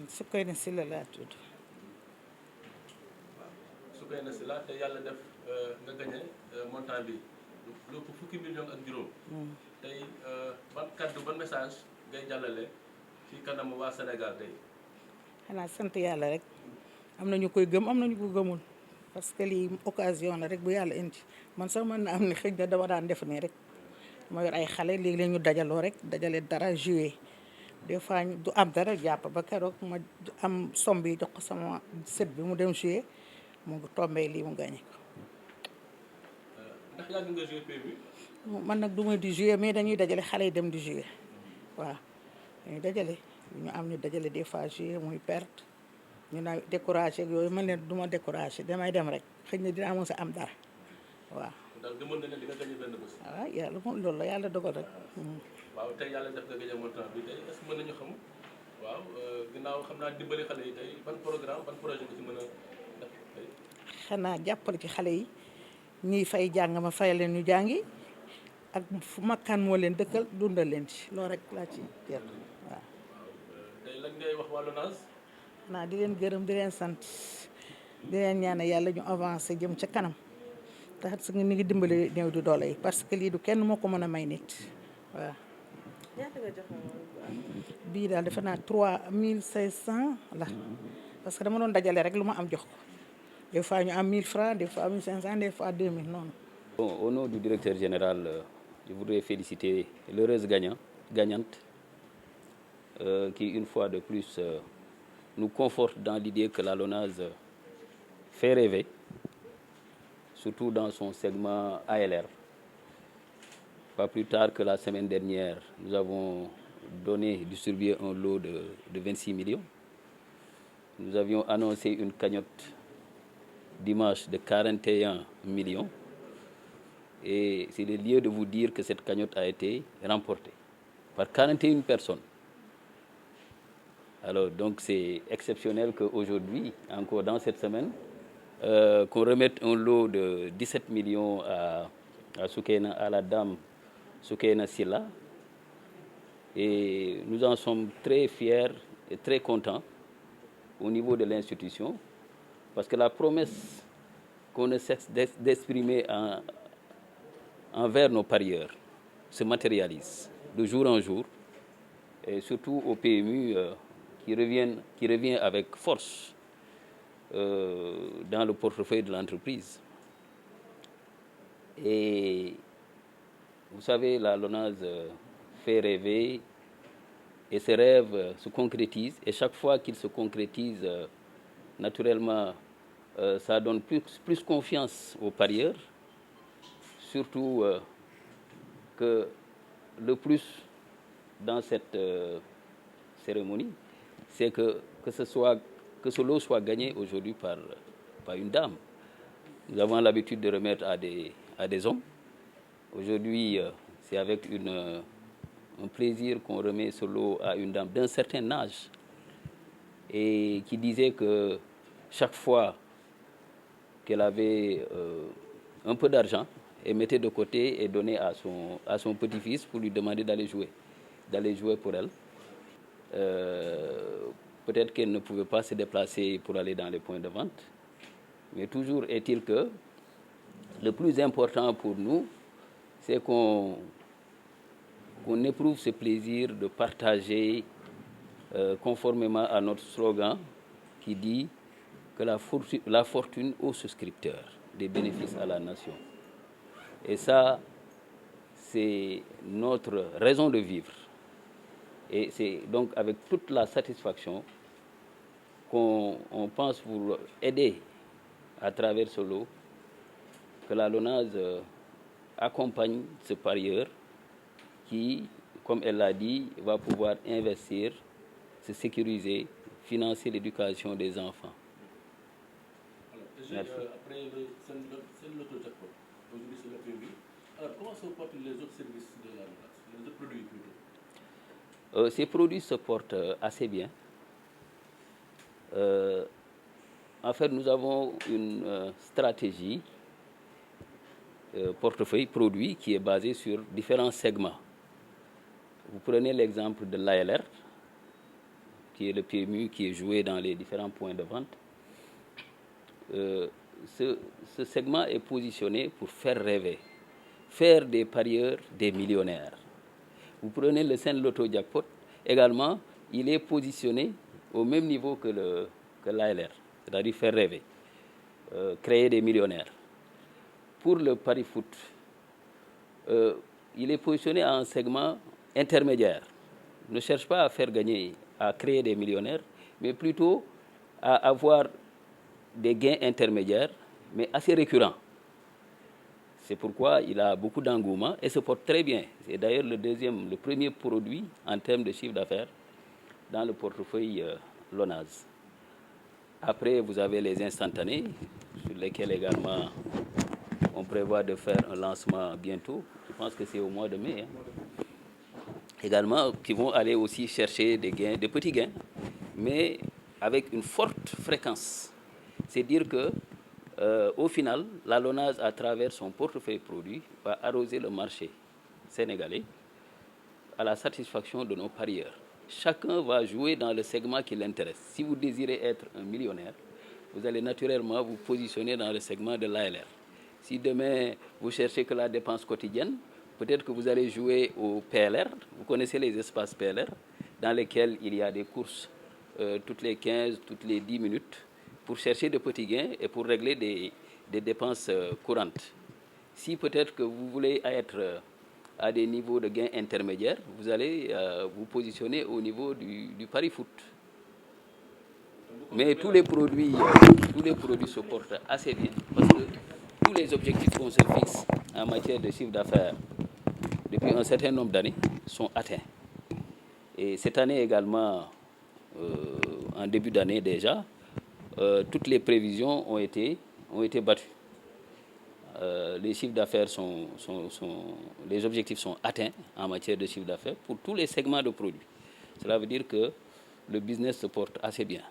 Soukeyna Sylla laa tudd. Soukeyna Sylla te yàlla def nga gagné montant bi lu ëpp fukki million ak juróom. tey ban kàddu ban message ngay jàllale ci kanamu waa Sénégal tey. xanaa sant yàlla rek am na ñu koy gëm am na ñu ko gëmul parce que lii occasion la rek bu yàlla indi man sax mën na am ne xëy na dama daan def nii rek ma yor ay xale léegi la ñu dajaloo rek dajale dara jouer des fois du am dara jàpp ba keroog ma am somme bi jox ko sama sët bi mu dem jouer mu tombé lii mu gagné ko. ndax yàgg nga jouer PMU. man nag du ma di jouer mais dañuy dajale xale yi dem di jouer waaw dañuy dajale ñu am ñu dajale des fois jouer muy perte ñu na découragé ak yooyu man ne du ma découragé damay dem rek xëy na dinaa mos a am dara waaw. daal gëmoon na ne di nga gagné benn bés. waaw yàlla moom loolu la yàlla dogal rek. waaw tey yàlla def nga gagné montant bi tey est-ce que mën nañu xam waaw ginnaaw xam naa dimbali xale yi tey ban programme ban projet nga ci mën a def tey. xanaa jàppale ci xale yi ñiy fay jàng ma fay leen ñu jàngi ak fu makkaan moo leen dëkkal dundal leen ci loolu rek laa ci jël waaw. tey lan ngay wax waa LONASE. xanaa di leen gërëm di leen sant di leen ñaanal yàlla ñu avancé jëm ca kanam tax su nga ni ngi dimbali néew di doole yi parce que lii du kenn moo ko mën a may nit waaw. ñaata nga joxe woon bii daal defe naa 3500 la parce que dama doon dajale rek lu ma am jox ko des fois ñu am 1000 francs des fois 1500 des fois 2000 noonu. Bon, au nom du directeur général, je voudrais féliciter l'heureuse gagnante qui, une fois de plus, nous conforte dans l'idée que la LONASE fait rêver, surtout dans son segment ALR. Pas plus tard que la semaine dernière, nous avons distribué un lot de 26 millions. Nous avions annoncé une cagnotte dimanche de 41 millions. Et c'est le lieu de vous dire que cette cagnotte a été remportée par 41 personnes. Alors, donc, c'est exceptionnel qu'aujourd'hui, encore dans cette semaine, qu'on remette un lot de 17 millions à la dame Soukeyna Sylla. Et nous en sommes très fiers et très contents au niveau de l'institution, parce que la promesse qu'on ne cesse d'exprimer envers nos parieurs se matérialise de jour en jour, et surtout au PMU qui revient avec force dans le portefeuille de l'entreprise. Et vous savez, la LONASE fait rêver et ces rêves se concrétisent, et chaque fois qu'ils se concrétisent, naturellement, ça donne plus confiance aux parieurs. Surtout que le plus dans cette cérémonie, c'est que ce lot soit gagné aujourd'hui par une dame. Nous avons l'habitude de remettre à des hommes. Aujourd'hui, c'est avec un plaisir qu'on remet ce lot à une dame d'un certain âge, et qui disait que chaque fois qu'elle avait un peu d'argent, et mettait de côté et donnait à son petit-fils pour lui demander d'aller jouer pour elle. Peut-être qu'elle ne pouvait pas se déplacer pour aller dans les points de vente, mais toujours est-il que le plus important pour nous, c'est qu'on éprouve ce plaisir de partager conformément à notre slogan qui dit que la fortune aux souscripteurs, des bénéfices à la nation. Et ça, c'est notre raison de vivre. Et c'est donc avec toute la satisfaction qu'on pense pour aider à travers ce lot que la LONASE accompagne ce parieur qui, comme elle l'a dit, va pouvoir investir, se sécuriser, financer l'éducation des enfants. Alors, après c'est l'auto-jackpot. Aujourd'hui, c'est le PMU. Alors, comment se portent les autres services de la LONASE, les autres produits plutôt? Ces produits se portent assez bien. En fait, nous avons une stratégie portefeuille produit qui est basée sur différents segments. Vous prenez l'exemple de l'ALR, qui est le PMU, qui est joué dans les différents points de vente, ce segment est positionné pour faire rêver, faire des parieurs des millionnaires. Vous prenez le Sen Loto Jackpot, également, il est positionné au même niveau que l'ALR, c'est-à-dire faire rêver, créer des millionnaires. Pour le pari foot, il est positionné à un segment intermédiaire. Ne cherche pas à faire gagner, à créer des millionnaires, mais plutôt à avoir des gains intermédiaires, mais assez récurrents. C'est pourquoi il a beaucoup d'engouement et se porte très bien. C'est d'ailleurs le premier produit en termes de chiffre d'affaires dans le portefeuille Lonase. Après, vous avez les instantanés, sur lesquels également on prévoit de faire un lancement bientôt. Je pense que c'est au mois de mai. Également, qui vont aller aussi chercher des gains, des petits gains, mais avec une forte fréquence. C'est dire que au final, la Lonase, à travers son portefeuille produit, va arroser le marché sénégalais à la satisfaction de nos parieurs. Chacun va jouer dans le segment qui l'intéresse. Si vous désirez être un millionnaire, vous allez naturellement vous positionner dans le segment de l'ALR. Si demain, vous cherchez que la dépense quotidienne, peut-être que vous allez jouer au PLR. Vous connaissez les espaces PLR, dans lesquels il y a des courses toutes les 15, toutes les 10 minutes, pour chercher de petits gains et pour régler des dépenses courantes. Si peut-être que vous voulez être à des niveaux de gains intermédiaires, vous allez vous positionner au niveau du pari foot. Mais tous les produits se portent assez bien parce que tous les objectifs qu'on se fixe en matière de chiffre d'affaires depuis un certain nombre d'années sont atteints. Et cette année également, en début d'année déjà, toutes les prévisions ont été battues. Les chiffres d'affaires les objectifs sont atteints en matière de chiffre d'affaires pour tous les segments de produits. Cela veut dire que le business se porte assez bien.